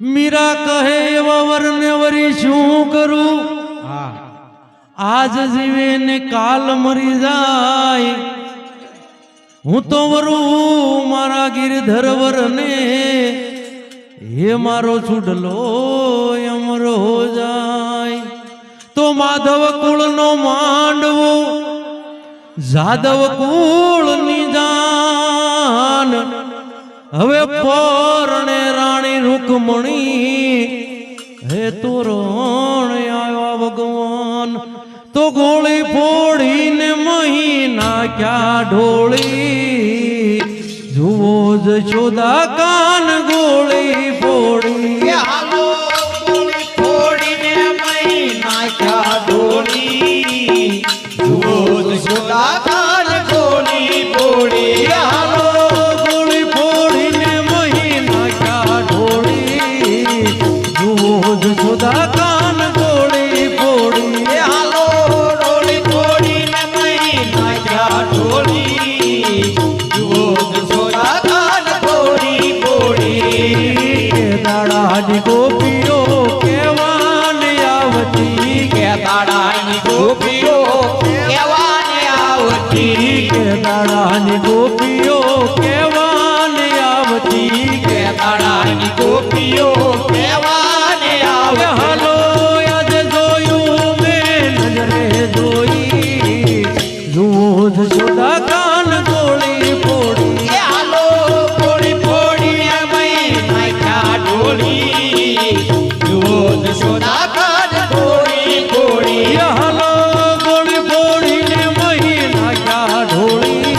મીરા કહે એવા વરને વરી શું કરું? આજ જીવે ને કાલ મરી જાય. હું તો વરું મારા ગિરધર વરને, હે મારો છુડલો અમરો જાય. તો માધવ કુળનો માંડવો, જાદવ કુળની જાન, હવે પરણે રાણી રૂકમણી, હે તોરણ આવ્યા ભગવાન. તો ગોળી ફોડીને મહી નાખ્યા ઢોળી, જુઓ જશોદા કાન ગોળી ફોડી. હાલો ગોળી ફોડીને મહી નાખ્યા ઢોળી, જુઓ જશોદા કાન ગોળી ફોડી. હાલો ગોળી ફોડીને મહી નાખ્યા ઢોળી, જુઓ જશોદા કાન ગોળી ફોડી. હાલો ગોળી ફોડીને મહી નાખ્યા ઢોળી, જુઓ જશોદા કાન ગોળી ફોડી. દાડાની ગોપીઓ કેવાને આવતી, કે દાડાની ગોપીઓ કેવાને આવતી, કે દાડાની ગોપીઓ કેવાને આવતી, કે દાડાની ગોપીઓ કેવાને કે આવતી. હાલો આજે જોયું મેં નજરે જોઈ, જુઓ જશોદા કાન ગોળી ફોડી. એ હાલો ગોળી ફોડીને મહી નાખ્યા ઢોળી, જુઓ જશોદા કાન ગોળી ફોડી. હાલો ગોળી ફોડીને મહી નાખ્યા ઢોળી,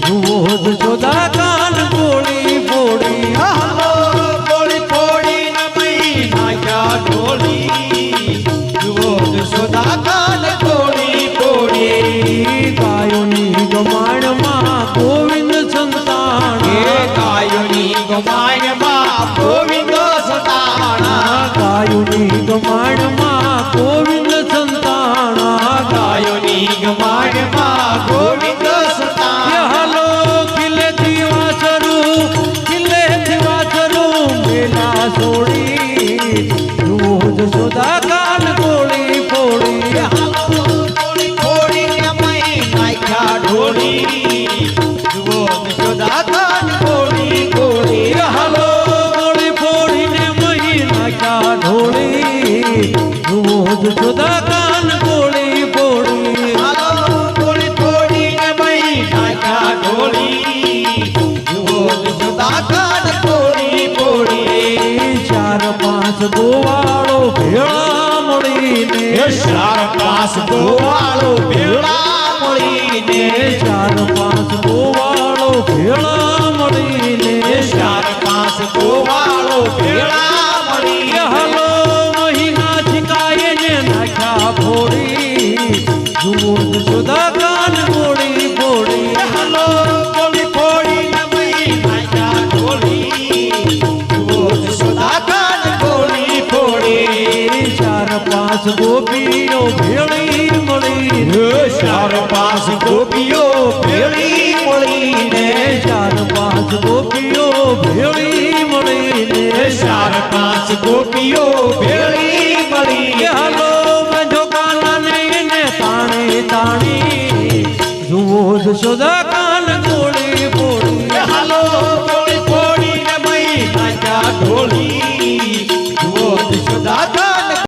જુઓ જશોદા કાન ગોળી ફોડી. હાલો ગોળી ફોડીને મહી નાખ્યા ઢોળી, જુઓ જશોદા કાન ગોળી ફોડી. ગાયોની ગમાણમાં ગોવિંદ સંતાન, એ ગાયોની ગમાણમાં ગોવિંદ સંતાણા, ગાયોની ગમાણમાં ગોવિંદ સંતાન, ગાયોની ગમાણમાં ગોવિંદ સંતાણા. હાલો કિલ્લેથી વાસરું, કિલ્લેથી વાસરું મેલા છોડી, જુઓ જશોદા કાન ગોળી ફોડી. હાલો ગોળી ફોડીને મહી નાખ્યા ઢોળી, જુઓ જશોદા કાન ગોળી ફોડી. હાલો ગોળી ફોડીને મહી નાખ્યા ઢોળી, જુઓ જશોદા કાન ગોળી ફોડી. હાલો ગોળી ફોડીને મહી નાખ્યા ઢોળી, જુઓ જશોદા કાન ગોળી ફોડી. ચાર પાંચ ગોવાળો ભેળા મળીને, ચાર પાંચ ગોવાળો ભેળા મળીને, ચાર પાંચ ગોવાળો ભેળા મળીને, ચાર પાંચ ગોવાળો ભેળા મળીને. હાલો મહિના ચિકાએ ને નાખ્યા ફોડી, જુઓ જશોદા કાન ગોળી ફોડી. હાલો ગોળી ફોડીને મહી નાખ્યા ઢોળી, જુઓ જશોદા કાન ગોળી ફોડી. ચાર પાંચ ગોપીઓ ભેળી મળીને, ચાર પાંચ ગોપીઓ ભેળી મળીને, ચાર પાંચ ગોપીઓ ભેળી મળીને, ચાર